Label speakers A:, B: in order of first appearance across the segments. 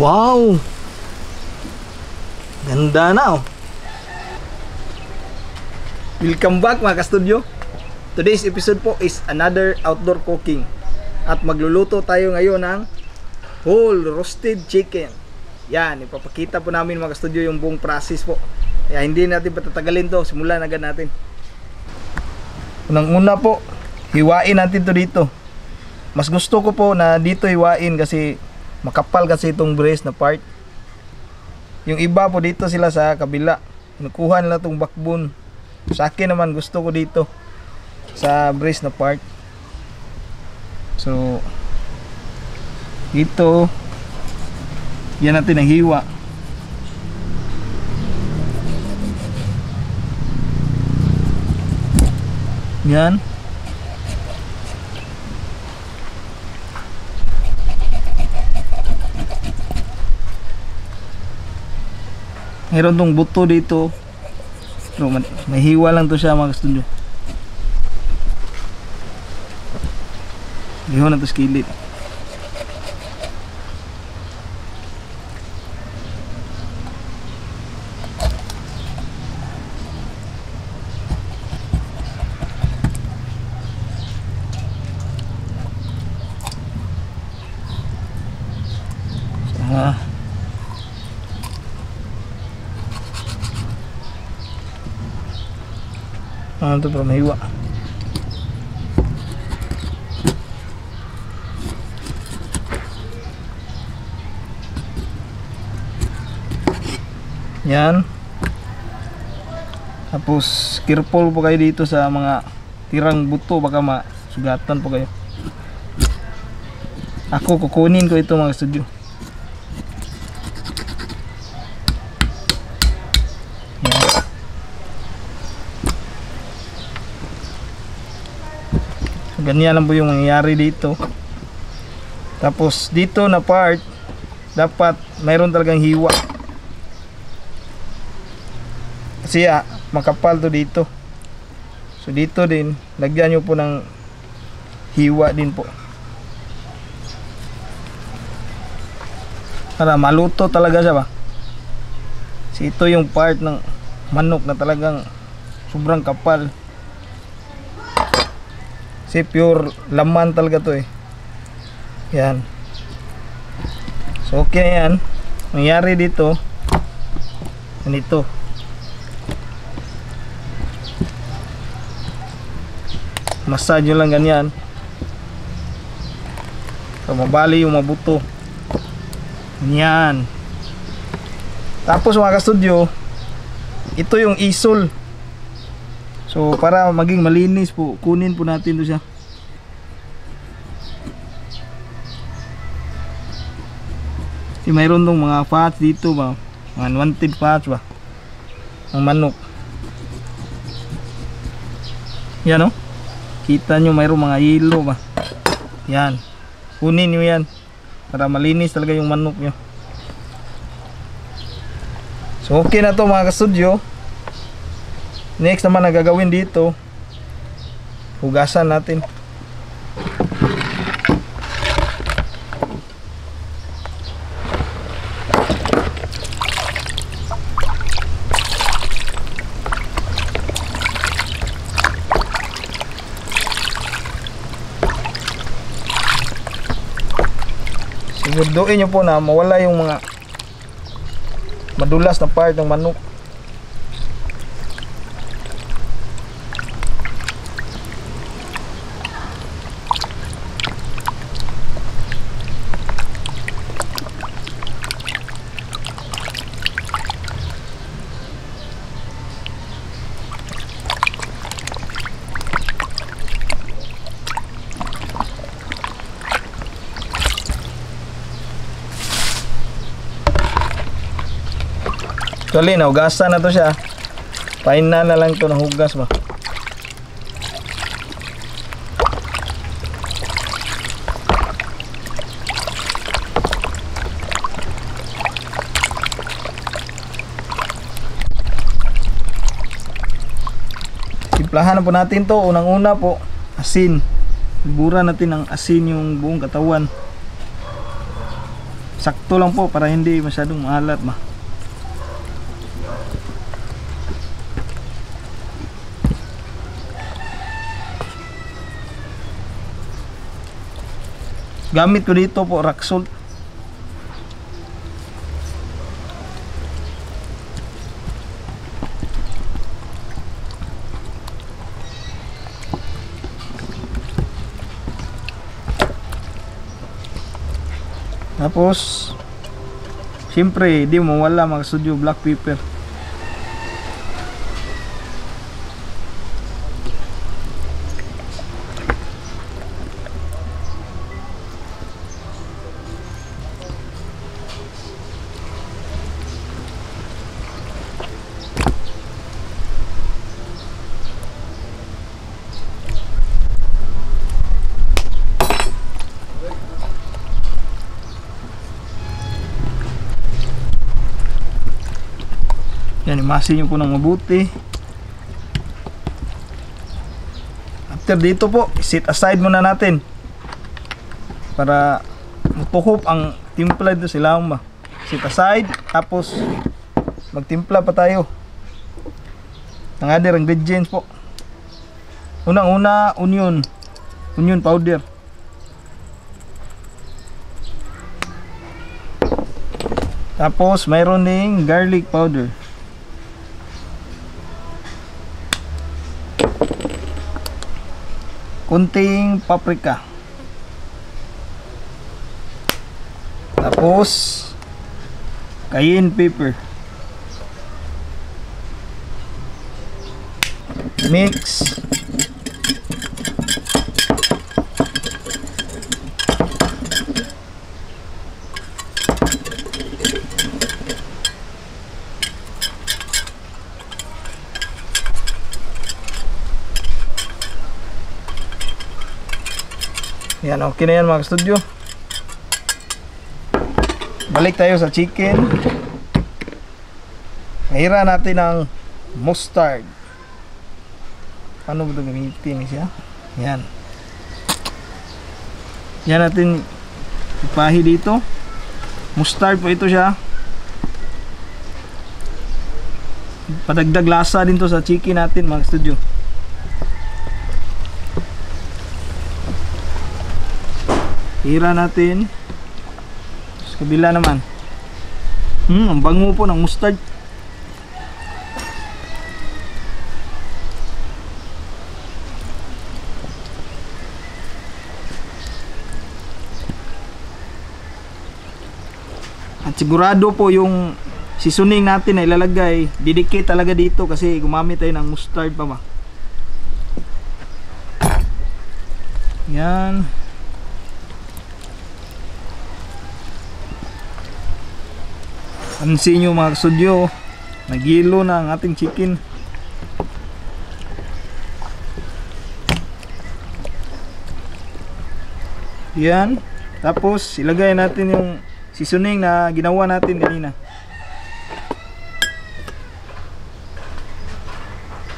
A: Wow! Ganda na oh. Welcome back mga ka-studio. Today's episode po is another outdoor cooking. At magluluto tayo ngayon ng whole roasted chicken. Yan, ipapakita po namin mga ka-studio yung buong process po. Kaya hindi natin patatagalin to, simulan agad natin. Unang-una po, hiwain natin to dito. Mas gusto ko po na dito hiwain kasi makapal kasi itong breast na part. Yung iba po dito sila sa kabila, kinukuha nila itong backbone. Sa akin naman gusto ko dito sa breast na part. So dito yan natin ang hiwa. Yan. Mayroon tong buto dito. No, may hiwa lang to siya mga ka-studio. Hiwa na to skillet. Ano ito para mahiwa. Yan. Tapos careful po kayo dito sa mga tirang buto, baka masugatan po kayo. Ako kukunin ko ito mga studio. Ganyan lang po yung mangyayari dito. Tapos dito na part dapat mayroon talagang hiwa kasi makapal to dito. So dito din lagyan nyo po ng hiwa din po para maluto talaga siya ba. Kasi ito yung part ng manok na talagang sobrang kapal. Kasi pure laman talaga to eh. Yan. So okay na yan. Nangyari dito ganito. Massage nyo lang ganyan. So mabali yung mabuto. Yan. Tapos mga ka-studio, ito yung isol. So para maging malinis po, kunin po natin to siya. Kasi mayroon tong mga fats dito ba, mga unwanted fats ba ng manok. Yan o, kita nyo mayroong mga yellow ba. Yan, kunin nyo yan para malinis talaga yung manok nyo. So okay na to mga ka-studio. Next naman na gagawin dito, hugasan natin. Siguraduhin nyo po na mawala yung mga madulas na part ng manok. Actually, nahugasan na to siya. Paina na lang to ng hugas ba. Timplahan na po natin to. Unang-una po, asin. Ibura natin ng asin yung buong katawan. Sakto lang po para hindi masyadong maalat ba. Gamit ko dito po rock salt. Tapos siyempre di mawala mga studio black pepper. Yan, imasin nyo po ng mabuti. After dito po, set aside muna natin para matuhop ang timpla dito sila ba. Set aside, tapos magtimpla pa tayo ng other ingredients po. Unang-una, onion powder. Tapos mayroon ding garlic powder. Kunting paprika. Tapos cayenne pepper. Mix. Yan, okay na yan mga studio. Balik tayo sa chicken. Mahira natin ng mustard. Paano ba ito gamitin siya? Yan. Yan natin ipahi dito. Mustard po ito siya. Padagdag lasa din to sa chicken natin mga studio. Hira natin. Sa kabila naman. Ang bango po ng mustard. At sigurado po yung seasoning natin na ilalagay, didikit talaga dito kasi gumamit tayo ng mustard pa ba. Yan. Pansin nyo mga studio, nagilo na ang ating chicken. Yan. Tapos ilagay natin yung seasoning na ginawa natin kanina.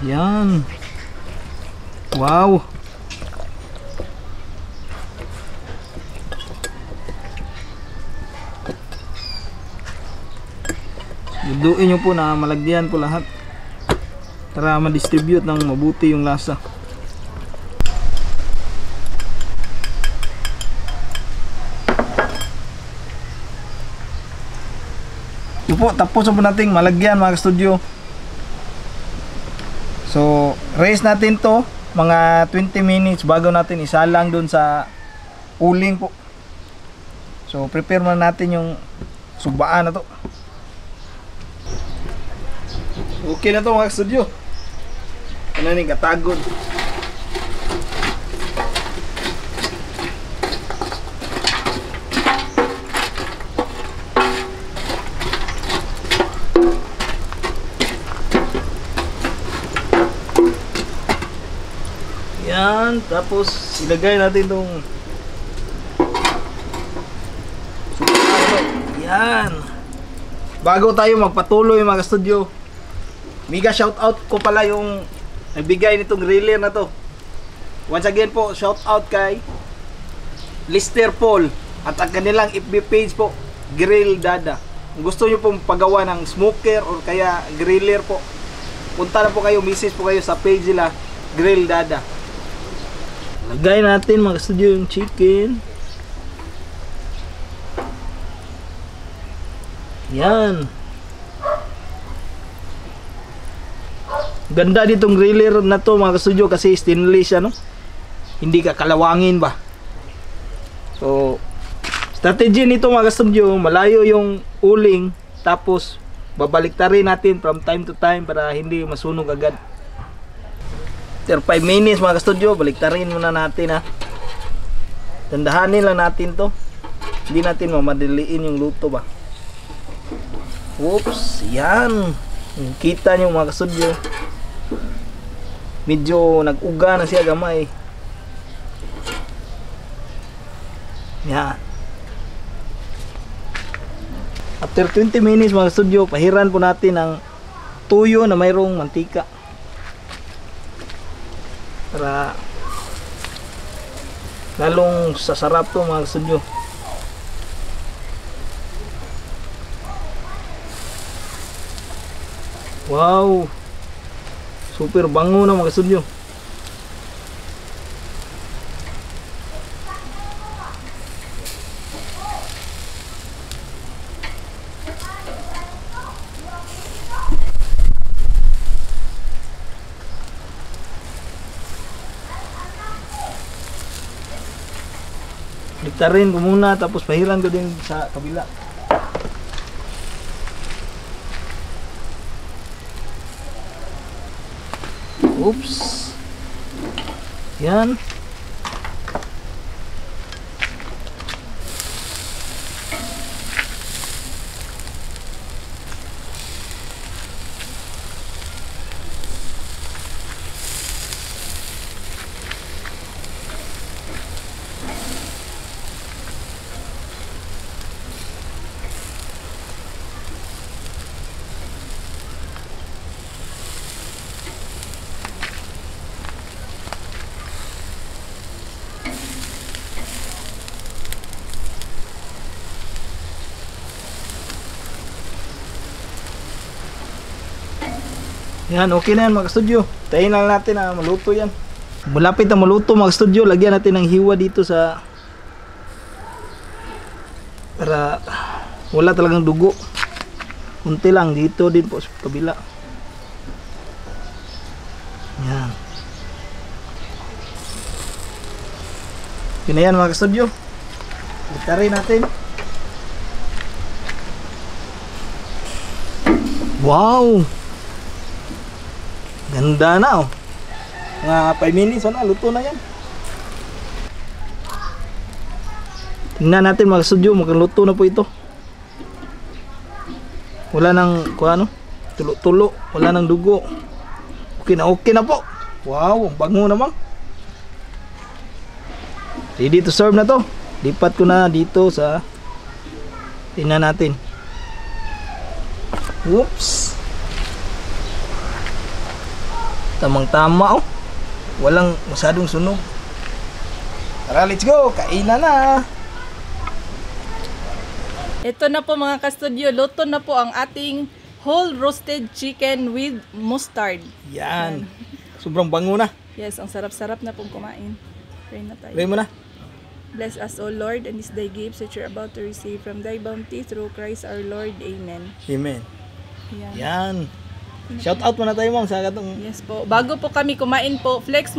A: Yan. Wow. Duduin nyo po na malagyan po lahat para ma-distribute ng mabuti yung lasa. Ito po, tapos po natin malagyan mga studio. So, raise natin to mga 20 minutes bago natin isalang dun sa uling po. So, prepare muna natin yung subaan na to. Okay na to mga studio. Ano ning katagod. Yan, tapos ilagay natin tong yan. Bago tayo magpatuloy mga studio, mega shout out ko pala yung nagbigay nitong griller na to. Once again po, shout out kay Lister Paul at ang kanilang FB page po, Grill Dada. Kung gusto nyo pong pagawa ng smoker or kaya griller po, punta na po kayo, message po kayo sa page nila, Grill Dada. Lagay natin mga studio yung chicken. Yan. Ganda ditong griller na to mga studio kasi stainless siya, no? Hindi ka kalawangin ba? So, strategy nito mga studio, malayo yung uling, tapos babaliktarin natin from time to time para hindi masunog agad. After 5 minutes mga studio, baliktarin muna natin ha. Tandahanin lang natin to. Hindi natin mamadaliin yung luto ba. Oops, yan. Kita nyo mga studio. Medyo nag-uga na siya gamay. Yan. After 20 minutes mga studio, pahiran po natin ang tuyo na mayroong mantika. Para lalong sasarap to mga studio. Wow. Super bango na mga studio. Liktarin ko muna tapos pahiran ko din sa kabila. Oops. Yan. Yan, okay na yan mga studio. Tayin lang natin na maluto yan. Malapit na maluto mga studio, lagyan natin ng hiwa dito sa para wala talagang dugo. Kunti lang dito din po sa kabila. Yan. Yun na yan mga studio. Itarin natin. Wow! Ganda na oh. Mga 5 minutes na, luto na yan. Tingnan natin mga studio, magluto na po ito. Wala nang ano, tulo-tulo, wala nang dugo. Okay na po. Wow, bango naman. Ready to serve na to. Lipat ko na dito sa tingnan natin. Whoops. Tamang-tama oh. Walang masyadong sunog. Tara, let's go. Kainan na.
B: Ito na po mga ka-studio, luto na po ang ating whole roasted chicken with mustard.
A: Yan. Sobrang bango na.
B: Yes, ang sarap-sarap na pong kumain. Pray na tayo.
A: Pray mo na.
B: Bless us, O Lord, and this thy gifts that you're about to receive from thy bounty through Christ our Lord. Amen.
A: Amen.
B: Yan.
A: Yan. Shout out muna tayo ma'am sa katong.
B: Yes po. Bago po kami kumain po, flex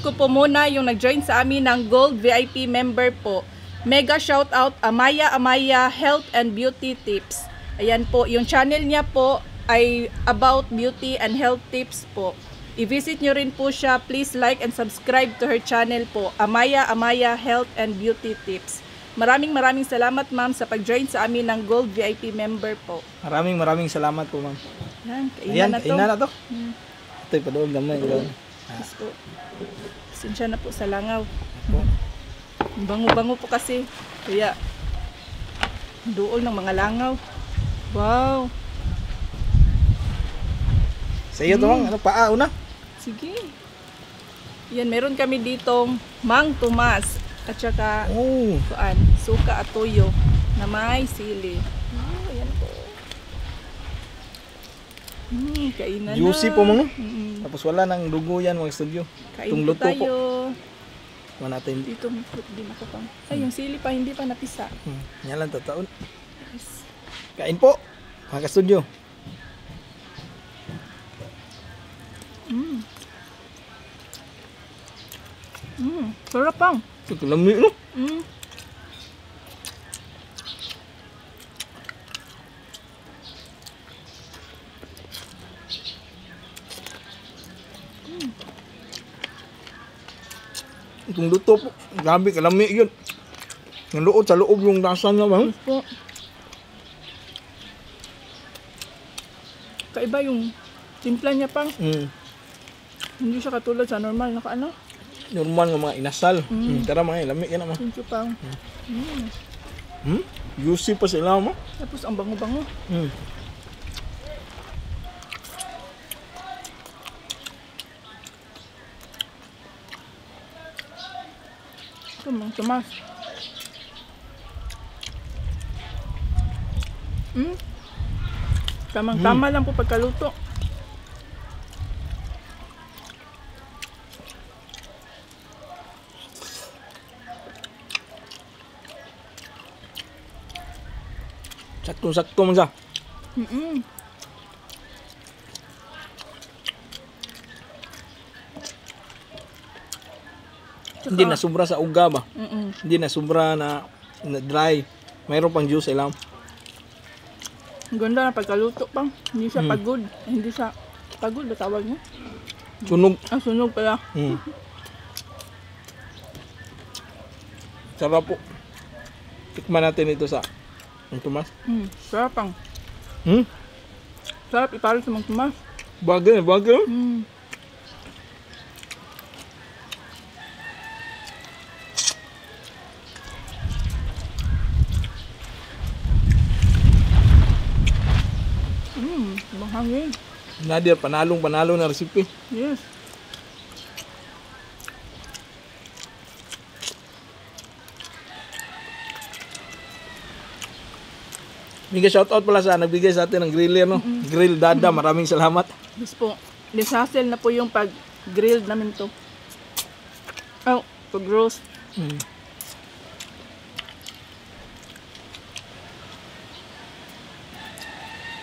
B: ko po muna yung nag-join sa amin ng Gold VIP member po. Mega shout out Amaya Health and Beauty Tips. Ayan po, yung channel niya po ay about beauty and health tips po. I-visit nyo rin po siya. Please like and subscribe to her channel po. Amaya Health and Beauty Tips. Maraming salamat ma'am sa pag-join sa amin ng Gold VIP member po.
A: Maraming salamat po ma'am.
B: Yan,
A: Ayan, kainan na to. Ito'y padoon gamay.
B: Yes po. Pasensya na po sa langaw. Bango-bango po kasi. Kaya, dool ng mga langaw. Wow.
A: Sa iyo to ma'am, ano paa una?
B: Sige. Yan, meron kami ditong Mang Tomas. At saka, suka at toyo na may sili. Ayan po. Kainan na.
A: Juicy po mga.
B: Mm.
A: Tapos wala nang dugo yan mga studio.
B: Kain
A: Itong
B: po
A: luto po.
B: tayo.
A: Wala natin.
B: Dito, din ako pang. Ay, yung sili pa, hindi pa napisa.
A: Yan lang tataon.
B: Yes.
A: Kain po mga ka-studio.
B: Sarap pang.
A: Ito lami no. Itong luto po. Grabe kalami yun. Yung luot sa loob yung lasa niya ba?
B: Po. Kaiba yung timpla niya pang. Hindi siya katulad sa normal na ano.
A: Normal ng mga inasal. Tara mga lami yan naman.
B: Thank you pang.
A: Juicy pa sila mo.
B: Tapos ang bango-bango. Ito mga tumas. Tamang-tama lang po pagkaluto.
A: Sakto-sakto man siya. Hindi na sobra sa uga ba? Hindi na sobra na dry. Mayroon pang juice alam.
B: Ang ganda na pagkaluto pang. Hindi siya pagod. Hindi siya pagod ba tawag mo?
A: Sunog.
B: Ah, sunog pala.
A: Sarap po. Tikman natin ito sa Tomas.
B: Sarap pang. Sarap ipares sa mga tumas.
A: Bagay, bagay.
B: Mahangin.
A: Nadia, panalong-panalo na recipe.
B: Yes.
A: Mega shoutout pala sa nagbigay sa atin ng griller, no? Grill Dada, maraming salamat.
B: Yes po. Dishassle na po yung pag-grilled namin to. Oh, pag-roast.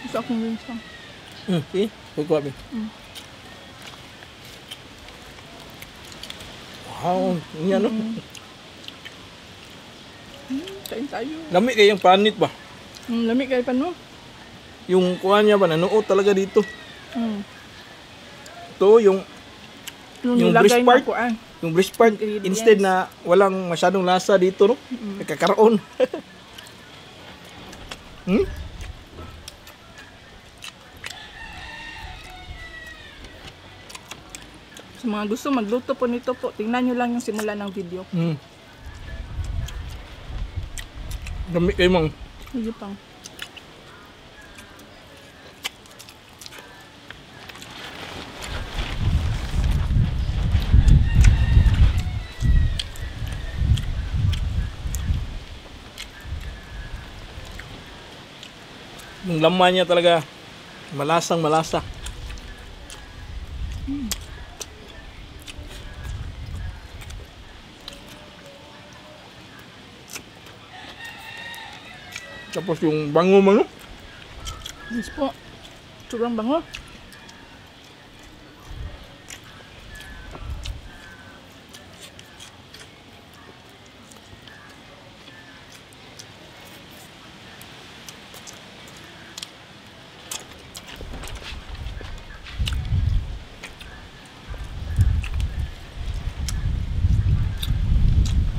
B: Gusto akong wings lang.
A: See? Pagkuha mo. Wow, yan no?
B: Kain tayo.
A: Lami kayang panit ba?
B: Lamig kayo pa no?
A: Yung kuha niya ba, nanuot talaga dito.
B: Mm.
A: Ito, yung
B: Nilagay
A: breast part.
B: na kuan.
A: Yung breast part,
B: Ingredients.
A: instead na walang masyadong lasa dito, no? Nagkakaroon.
B: Sa mga gusto magluto po nito po, tingnan nyo lang yung simula ng video.
A: Lami kayo mang.
B: Sige pang.
A: Yung laman niya talaga, malasang malasa. Tapos yung bango mo, no?
B: Yes po. Sobrang bango.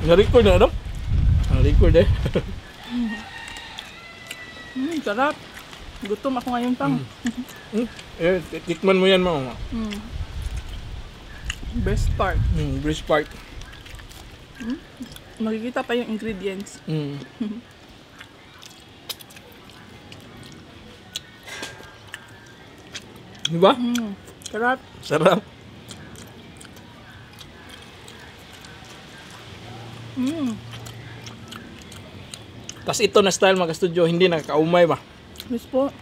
A: Na-record na, no? Na-record eh.
B: Sarap. Gutom ako ngayon pang.
A: Tikman mo yan, mga.
B: Best part.
A: Breast part.
B: Makikita pa yung ingredients.
A: Diba?
B: Sarap.
A: Sarap. Tas ito na style mga studio, hindi nakakaumay ba?
B: Yes po.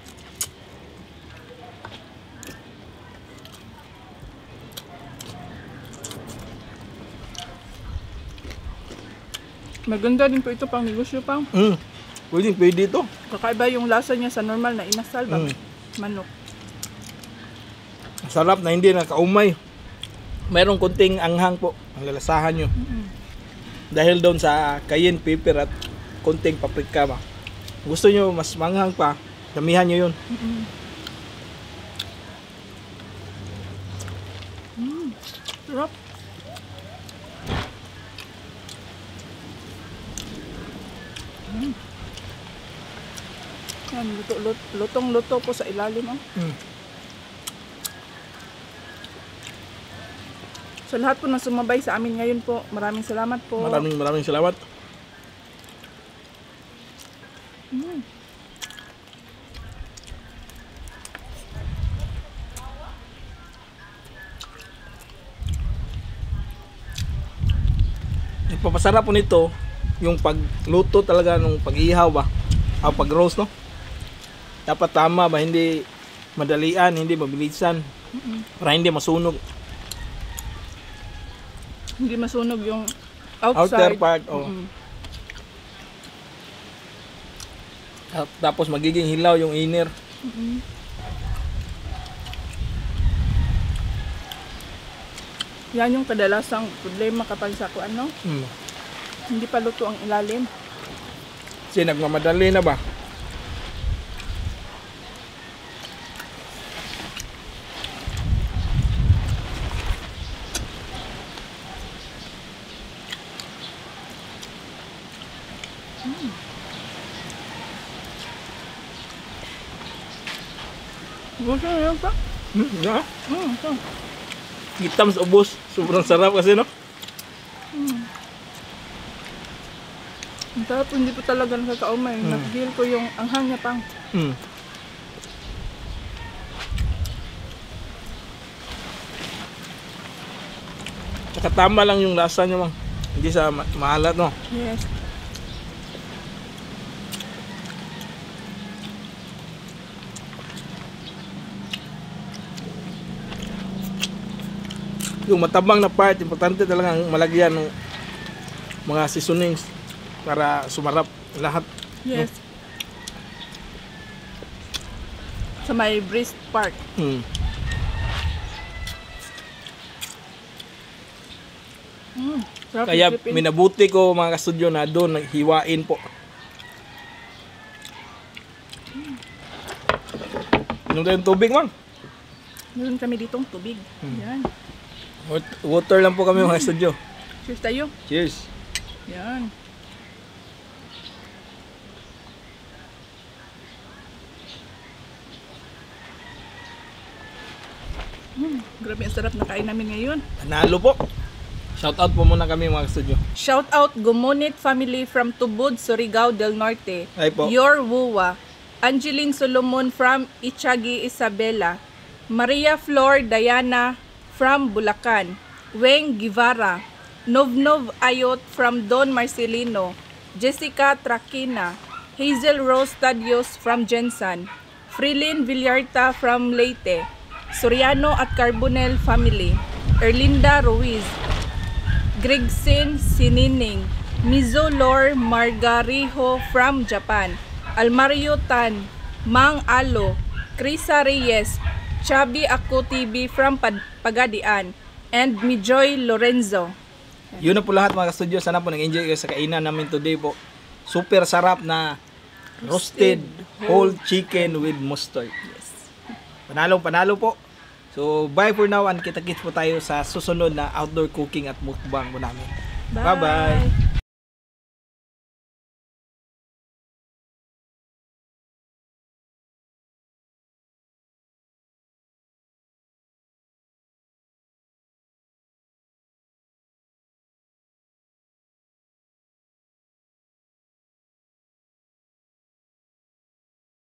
B: Maganda din po ito pang negosyo pa.
A: Pwede ito.
B: Kakaiba yung lasa niya sa normal na inasal ba? Manok.
A: Sarap na hindi nakakaumay. Mayroong kunting anghang po ang lalasahan nyo. Dahil doon sa cayenne pepper at kunting paprika ba. Gusto nyo mas manghang pa, damihan nyo yun.
B: Sarap. Yan, lutong-luto po sa ilalim. Sa lahat po na sumabay sa amin ngayon po, maraming salamat po.
A: Maraming salamat. Nagpapasarap po nito yung pagluto talaga nung pag-ihaw ba o pag-roast, no? Dapat tama ba, hindi madalian, hindi mabilisan para hindi masunog.
B: Hindi masunog yung
A: Outer
B: outside.
A: part, Tapos magiging hilaw yung inner.
B: Yan yung kadalasang problema kapag sa kuan, no? Hindi pa luto ang ilalim.
A: Kasi nagmamadali na ba?
B: Gusto nyo yun pa?
A: Yeah.
B: Ito.
A: Hitam sa ubos. Sobrang sarap kasi, no?
B: Ang sarap, hindi po talaga nakakaumay. Nag-feel ko yung anghang niya pang.
A: Saka tama lang yung lasa niya, mang. Hindi sa maalat, no?
B: Yes.
A: Yung matabang na part, importante talaga ang malagyan ng mga seasonings para sumarap lahat.
B: Yes. Sa may breast part. Sarap
A: Kaya
B: isipin.
A: minabuti ko mga kastudyo na doon hiwain po. Inom tayong tubig, mang.
B: Meron kami ditong tubig. Yan.
A: Water lang po kami mga kastudyo.
B: Cheers tayo.
A: Cheers.
B: Yan. Grabe ang sarap na kain namin ngayon.
A: Panalo po. Shout out po muna kami mga kastudyo.
B: Shout out Gumonit family from Tubod, Surigao del Norte.
A: Ay po.
B: Your Wuwa. Angeline Solomon from Ichagi, Isabela. Maria Flor Diana from Bulacan. Weng Guevara. Novnov Ayot from Don Marcelino. Jessica Trakina. Hazel Rose Tadios from Jensan. Frilin Villarta from Leyte. Soriano at Carbonel family. Erlinda Ruiz. Gregson Sinining. Mizo Lor Margarijo from Japan. Almario Tan. Mang Alo. Krisa Reyes. Chabi Ako TV from Pagadian. And Mijoy Lorenzo.
A: Yun na po lahat mga kastudyo. Sana po nag-enjoy kayo sa kainan namin today po. Super sarap na roasted whole chicken with mustard.
B: Yes.
A: Panalo po. So bye for now and kita-kits po tayo sa susunod na outdoor cooking at mukbang po namin. Bye-bye.